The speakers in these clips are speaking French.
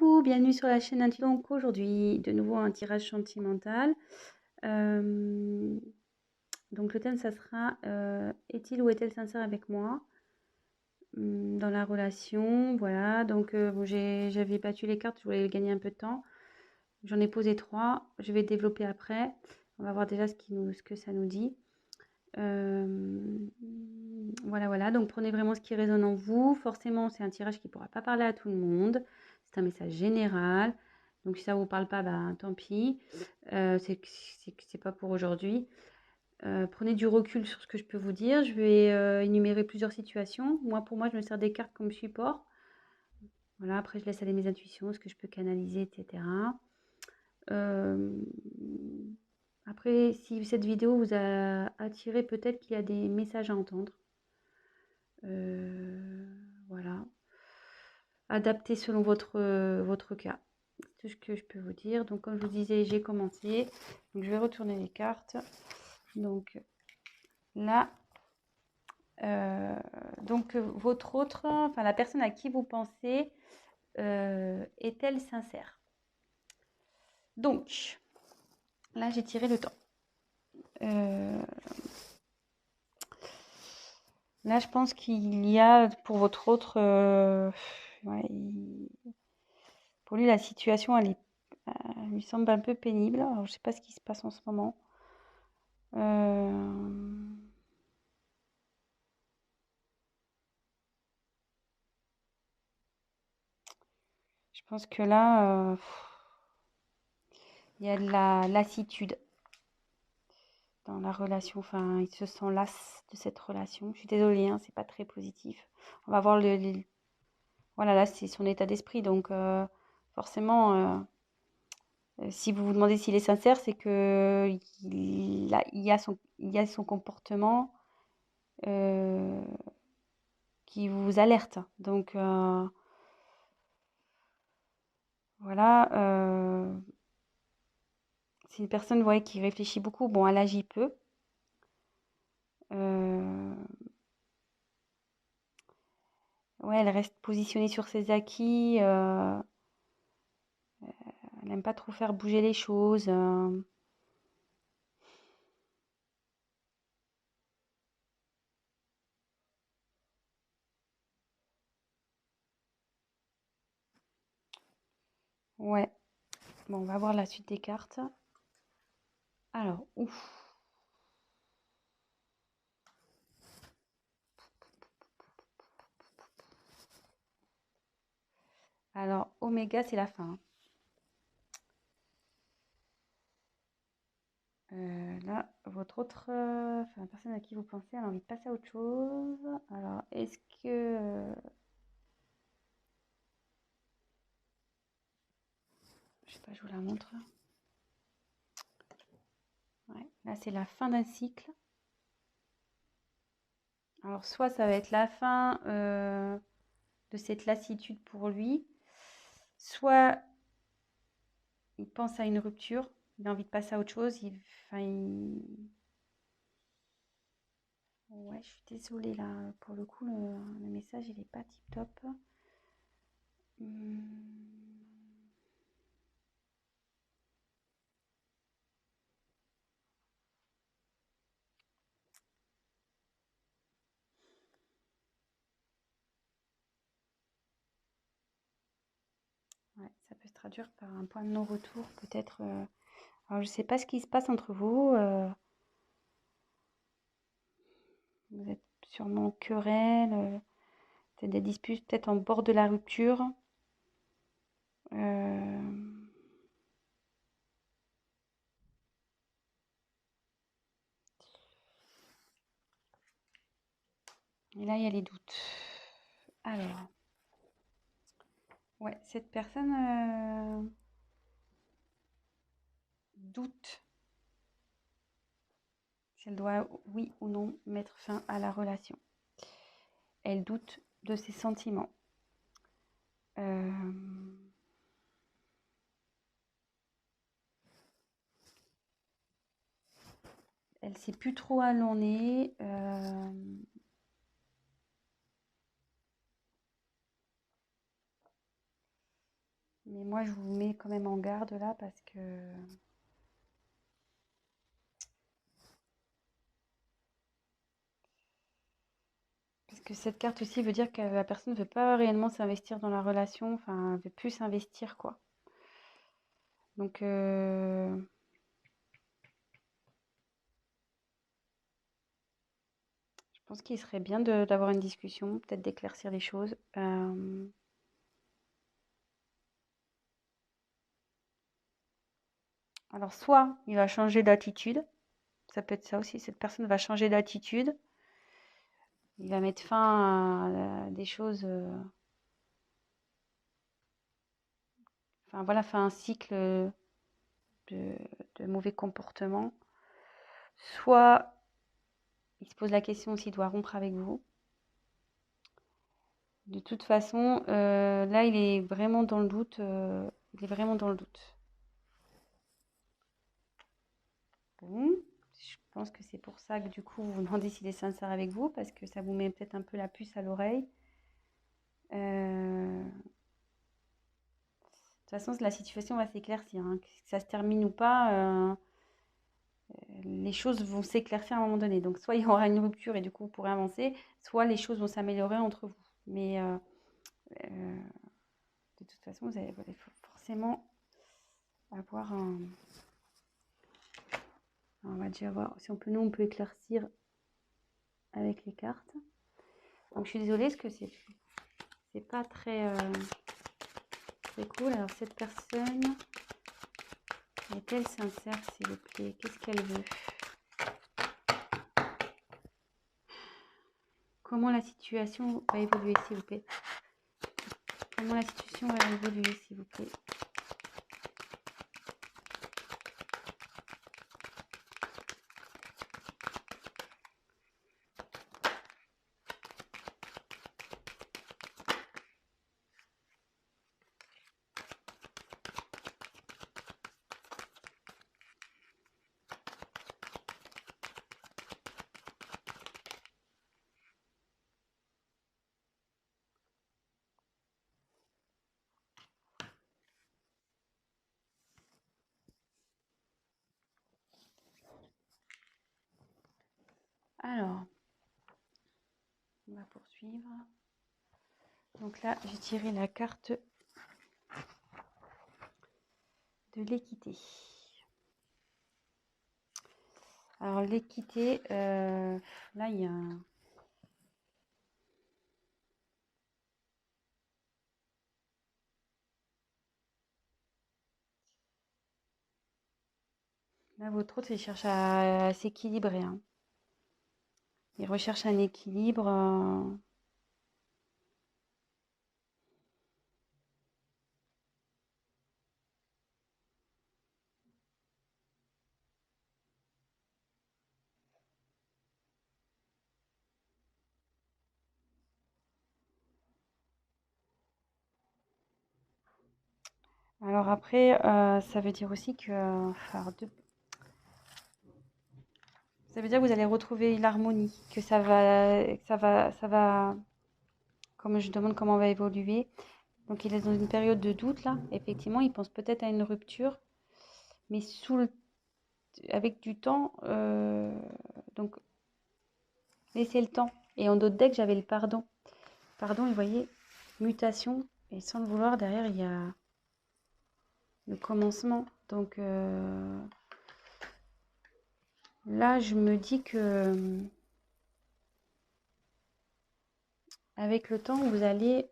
Coucou, bienvenue sur la chaîne Intuition. Aujourd'hui, de nouveau un tirage sentimental. Donc le thème, ça sera est-il ou est-elle sincère avec moi dans la relation? Voilà, donc bon, j'avais battu les cartes, je voulais gagner un peu de temps. J'en ai posé 3, je vais développer après. On va voir déjà ce que ça nous dit. Voilà, donc prenez vraiment ce qui résonne en vous. Forcément, c'est un tirage qui ne pourra pas parler à tout le monde. C'est un message général. Donc si ça ne vous parle pas, bah, tant pis. C'est pas pour aujourd'hui. Prenez du recul sur ce que je peux vous dire. Je vais énumérer plusieurs situations. Pour moi, je me sers des cartes comme support. Voilà, après, je laisse aller mes intuitions, ce que je peux canaliser, etc. Après, si cette vidéo vous a attiré, peut-être qu'il y a des messages à entendre. Voilà. Adapté selon votre cas. C'est tout ce que je peux vous dire. Donc, comme je vous disais, j'ai commencé. Donc, je vais retourner les cartes. Donc, là, votre autre, enfin, la personne à qui vous pensez, est-elle sincère? Donc, là, j'ai tiré le temps. Là, je pense qu'il y a pour votre autre, ouais, pour lui, la situation, elle lui semble un peu pénible. Alors, je sais pas ce qui se passe en ce moment. Je pense que là, il y a de la lassitude dans la relation. Enfin, il se sent las de cette relation. Je suis désolée, hein, c'est pas très positif. On va voir voilà, là, c'est son état d'esprit. Donc, forcément, si vous vous demandez s'il est sincère, c'est que il y a son comportement qui vous alerte. Donc, voilà. C'est une personne, ouais, qui réfléchit beaucoup. Bon, elle agit peu. Ouais, elle reste positionnée sur ses acquis. Elle n'aime pas trop faire bouger les choses. Ouais. Bon, on va voir la suite des cartes. Alors, ouf. Alors, Oméga, c'est la fin. Là, votre autre, enfin, la personne à qui vous pensez, elle a envie de passer à autre chose. Alors, est-ce que... je sais pas, je vous la montre. Ouais, là, c'est la fin d'un cycle. Alors, soit ça va être la fin de cette lassitude pour lui, soit il pense à une rupture, il a envie de passer à autre chose. Ouais, je suis désolée là, pour le coup, le message il est pas tip top. Ouais, ça peut se traduire par un point de non-retour, peut-être. Alors, je sais pas ce qui se passe entre vous. Vous êtes sûrement en querelle, peut-être des disputes, peut-être en bord de la rupture. Et là, il y a les doutes. Alors, ouais, cette personne doute si elle doit, oui ou non, mettre fin à la relation. Elle doute de ses sentiments. Elle sait plus trop où elle en est. Mais moi, je vous mets quand même en garde là parce que cette carte aussi veut dire que la personne ne veut pas réellement s'investir dans la relation, enfin, elle veut plus s'investir, quoi. Donc, je pense qu'il serait bien d'avoir une discussion, peut-être d'éclaircir les choses. Alors, soit il va changer d'attitude, ça peut être ça aussi, cette personne va changer d'attitude, il va mettre fin à des choses, enfin voilà, fin à un cycle de, de mauvais comportement. Soit il se pose la question s'il doit rompre avec vous. De toute façon, là, il est vraiment dans le doute. Il est vraiment dans le doute. Bon, je pense que c'est pour ça que du coup, vous vous demandez s'il est sincère avec vous, parce que ça vous met peut-être un peu la puce à l'oreille. De toute façon, la situation va s'éclaircir, hein. Que ça se termine ou pas, les choses vont s'éclaircir à un moment donné. Donc, soit il y aura une rupture et du coup, vous pourrez avancer, soit les choses vont s'améliorer entre vous. Mais euh, de toute façon, vous allez forcément avoir un... Alors, on va déjà voir si on peut éclaircir avec les cartes. Donc, je suis désolée parce que c'est pas très cool. Alors, cette personne est-elle sincère, s'il vous plaît? Qu'est-ce qu'elle veut? Comment la situation va évoluer, s'il vous plaît? Comment la situation va évoluer, s'il vous plaît? Alors, on va poursuivre. Donc là, j'ai tiré la carte de l'équité. Alors, l'équité, là, il y a un... Là, votre autre, il cherche à s'équilibrer, hein. Il recherche un équilibre. Alors après, ça veut dire aussi que... ça veut dire que vous allez retrouver l'harmonie, que ça va, comme je demande comment on va évoluer. Donc il est dans une période de doute là. Effectivement, il pense peut-être à une rupture, mais avec du temps. Donc laissez le temps. Et en d'autres decks, j'avais le pardon. Pardon, et vous voyez, mutation. Et sans le vouloir, derrière, il y a le commencement. Donc là, je me dis que avec le temps, vous allez,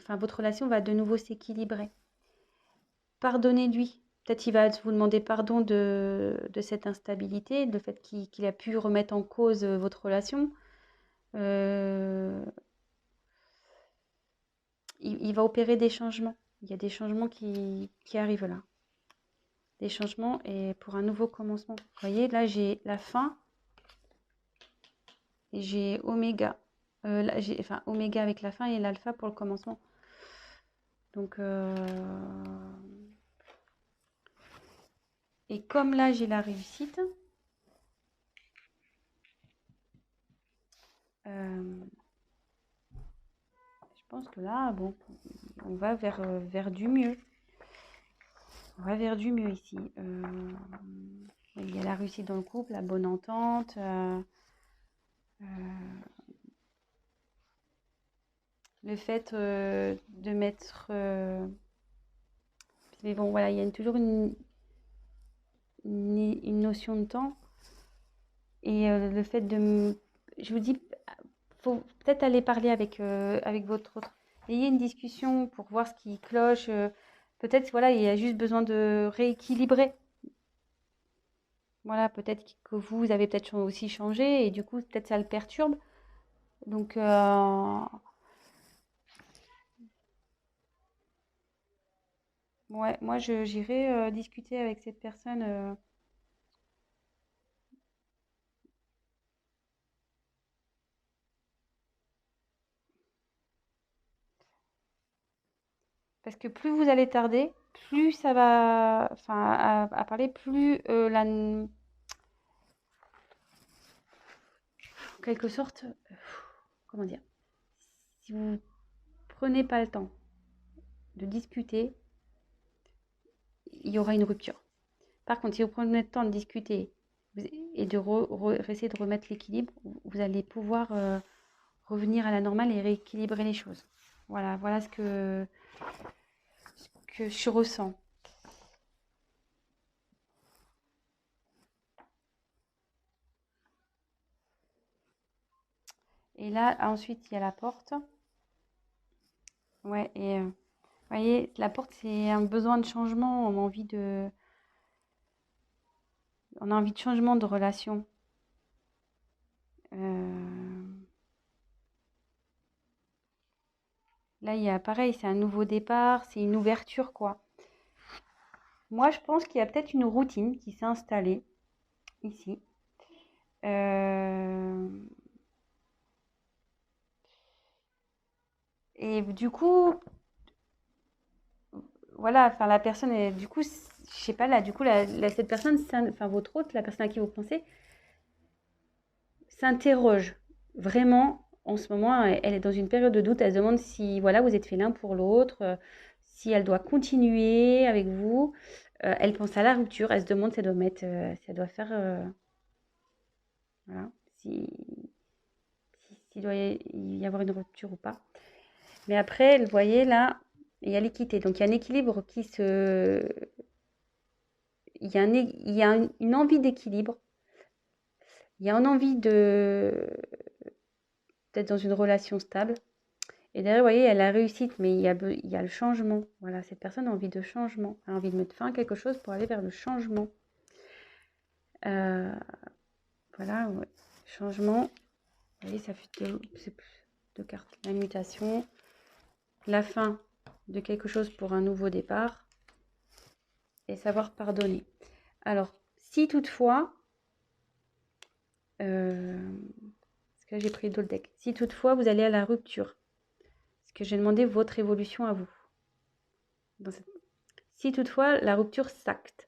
votre relation va de nouveau s'équilibrer. Pardonnez-lui. Peut-être qu'il va vous demander pardon de cette instabilité, le fait qu'il a pu remettre en cause votre relation. Il va opérer des changements. Il y a des changements qui arrivent là. Des changements et pour un nouveau commencement. Vous voyez, là, j'ai la fin et j'ai oméga. Là, oméga avec la fin et l'alpha pour le commencement. Donc, et comme là, j'ai la réussite, je pense que là, bon, on va vers du mieux. On va vers du mieux ici. Il y a la réussite dans le couple, la bonne entente. Le fait de mettre... mais bon, voilà, il y a toujours une notion de temps. Et le fait de... Je vous dis, faut peut-être aller parler avec votre autre. Ayez une discussion pour voir ce qui cloche. Peut-être, voilà, il y a juste besoin de rééquilibrer. Voilà, peut-être que vous avez peut-être aussi changé et du coup, peut-être ça le perturbe. Donc, ouais, moi, j'irai discuter avec cette personne. Parce que plus vous allez tarder, plus ça va, enfin, à parler, plus en quelque sorte, comment dire, si vous prenez pas le temps de discuter, il y aura une rupture. Par contre, si vous prenez le temps de discuter et de essayer de remettre l'équilibre, vous allez pouvoir revenir à la normale et rééquilibrer les choses. Voilà ce que je ressens. Et là, ensuite, il y a la porte. Ouais, et vous voyez, la porte, c'est un besoin de changement. On a envie de changement de relation. Là, il y a pareil, c'est un nouveau départ, c'est une ouverture, quoi. Moi, je pense qu'il y a peut-être une routine qui s'est installée ici. Euh, Et du coup, voilà, enfin la personne est, du coup, je sais pas là, du coup, cette personne, enfin votre hôte, la personne à qui vous pensez, s'interroge vraiment en ce moment. Elle est dans une période de doute. Elle se demande si, voilà, vous êtes fait l'un pour l'autre, si elle doit continuer avec vous. Elle pense à la rupture. Elle se demande si elle doit mettre, si elle doit faire, voilà, s'il doit y avoir une rupture ou pas. Mais après, vous voyez là, il y a l'équité. Donc il y a un équilibre qui se... Il y a une envie d'équilibre. Il y a une envie d'être dans une relation stable. Et derrière, vous voyez, il y a la réussite, mais il y a le changement. Voilà, cette personne a envie de changement. Elle a envie de mettre fin à quelque chose pour aller vers le changement. Voilà, ouais. Changement. Vous voyez, ça fait deux cartes. La mutation. La fin de quelque chose pour un nouveau départ. Et savoir pardonner. Alors, si toutefois, parce que là j'ai pris d'autres decks, si toutefois vous allez à la rupture, parce que j'ai demandé votre évolution à vous. Si toutefois la rupture s'acte,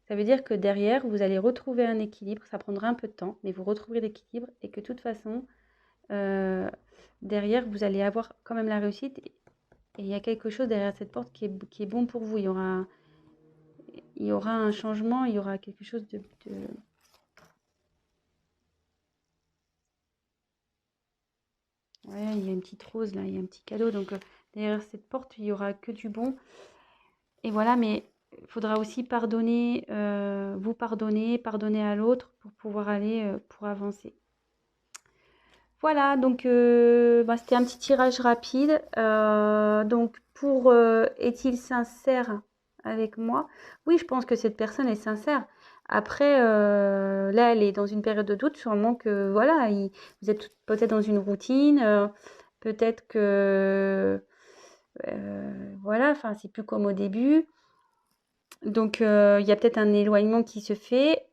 ça veut dire que derrière vous allez retrouver un équilibre, ça prendra un peu de temps, mais vous retrouverez l'équilibre et que de toute façon, derrière vous allez avoir quand même la réussite et il y a quelque chose derrière cette porte qui est bon pour vous. Il y aura un changement, il y aura quelque chose de... Ouais, il y a une petite rose là, il y a un petit cadeau. Donc derrière cette porte, il y aura que du bon. Et voilà, mais il faudra aussi pardonner, vous pardonner à l'autre pour pouvoir aller, pour avancer. Voilà, donc c'était un petit tirage rapide. Donc pour est-il sincère avec moi? Oui, je pense que cette personne est sincère. Après, là, elle est dans une période de doute, sûrement que voilà, vous êtes peut-être dans une routine, peut-être que voilà, enfin, c'est plus comme au début. Donc, il y a peut-être un éloignement qui se fait.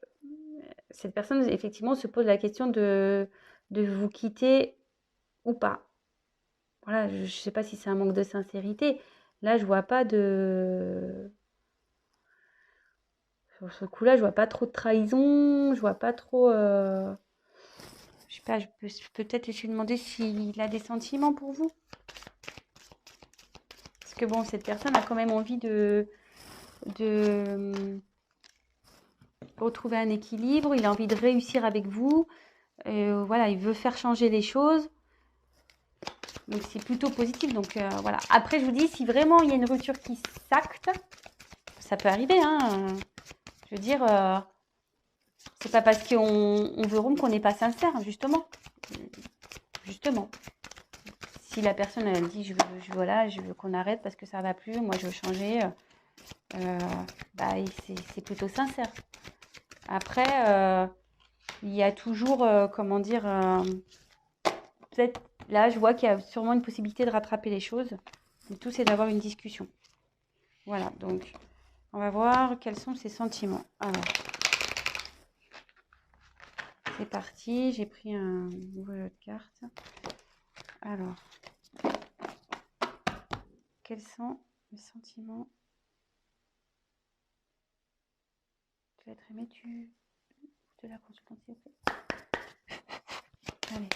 Cette personne, effectivement, se pose la question de vous quitter ou pas. Voilà, je ne sais pas si c'est un manque de sincérité. Là, je vois pas de... Sur ce coup-là, je vois pas trop de trahison, je vois pas trop... Je sais pas, je peux peut-être lui demander s'il a des sentiments pour vous. Parce que bon, cette personne a quand même envie de retrouver un équilibre, il a envie de réussir avec vous. Voilà, il veut faire changer les choses. Donc c'est plutôt positif. Donc voilà. Après, je vous dis, si vraiment il y a une rupture qui s'acte, ça peut arriver. Hein. Je veux dire, c'est pas parce qu'on veut rompre qu'on n'est pas sincère, justement. Justement. Si la personne elle dit je veux qu'on arrête parce que ça va plus, moi je veux changer, bah, c'est plutôt sincère. Après, il y a toujours, comment dire, peut-être là je vois qu'il y a sûrement une possibilité de rattraper les choses. Le tout c'est d'avoir une discussion. Voilà, donc on va voir quels sont ses sentiments. Alors, c'est parti, j'ai pris un nouveau jeu de cartes. Alors, quels sont les sentiments? Tu vas être aimé, de la consultance, s'il vous plaît. Allez.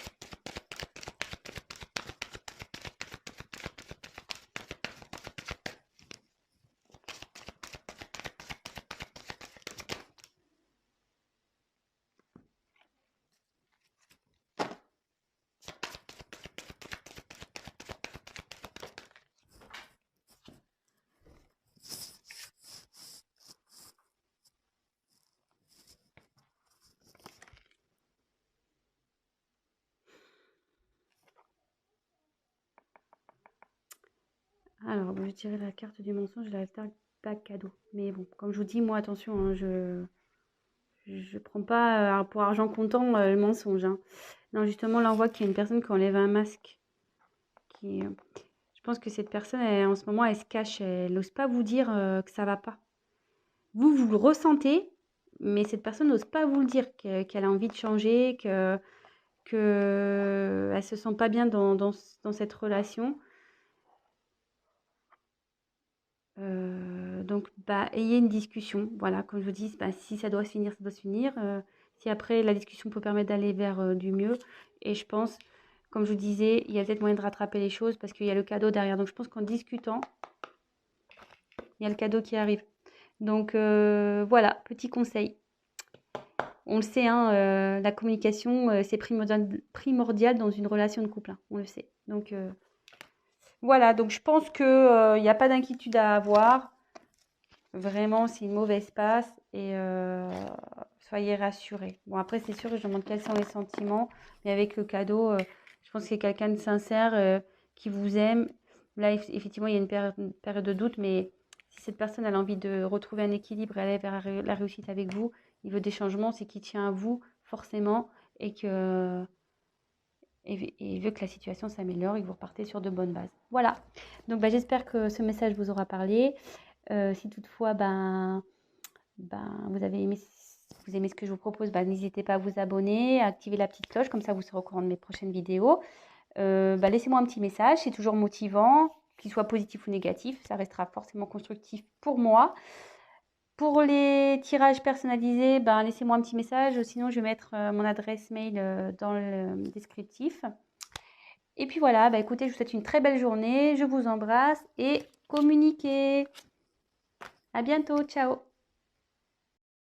Alors, je tirais la carte du mensonge et la carte pas cadeau. Mais bon, comme je vous dis, moi, attention, hein, je prends pas pour argent comptant le mensonge. Hein. Non, justement, là, on voit qu'il y a une personne qui enlève un masque. Je pense que cette personne, en ce moment, elle se cache. Elle n'ose pas vous dire que ça va pas. Vous le ressentez, mais cette personne n'ose pas vous le dire, qu'elle a envie de changer, qu'elle ne se sent pas bien dans cette relation. Donc, bah, ayez une discussion. Voilà, comme je vous dis, bah, si ça doit se finir, ça doit se finir. Si après, la discussion peut permettre d'aller vers du mieux. Et je pense, comme je vous disais, il y a peut-être moyen de rattraper les choses parce qu'il y a le cadeau derrière. Donc, je pense qu'en discutant, il y a le cadeau qui arrive. Donc, voilà, petit conseil. On le sait, hein, la communication, c'est primordial dans une relation de couple. Hein, on le sait. Donc, voilà, donc je pense qu'il n'y a pas d'inquiétude à avoir. Vraiment, c'est une mauvaise passe et soyez rassurés. Bon, après, c'est sûr que je demande quels sont les sentiments, mais avec le cadeau, je pense que c'est quelqu'un de sincère qui vous aime. Là, effectivement, il y a une période de doute, mais si cette personne a envie de retrouver un équilibre et aller vers la réussite avec vous, il veut des changements, c'est qu'il tient à vous forcément et il veut que la situation s'améliore et que vous repartez sur de bonnes bases. Voilà. Donc, bah, j'espère que ce message vous aura parlé. Si toutefois, vous aimez ce que je vous propose, n'hésitez pas à vous abonner, à activer la petite cloche, comme ça vous serez au courant de mes prochaines vidéos. Laissez-moi un petit message, c'est toujours motivant, qu'il soit positif ou négatif, ça restera forcément constructif pour moi. Pour les tirages personnalisés, laissez-moi un petit message, sinon je vais mettre mon adresse mail dans le descriptif. Et puis voilà, écoutez, je vous souhaite une très belle journée, je vous embrasse et communiquez. À bientôt, ciao.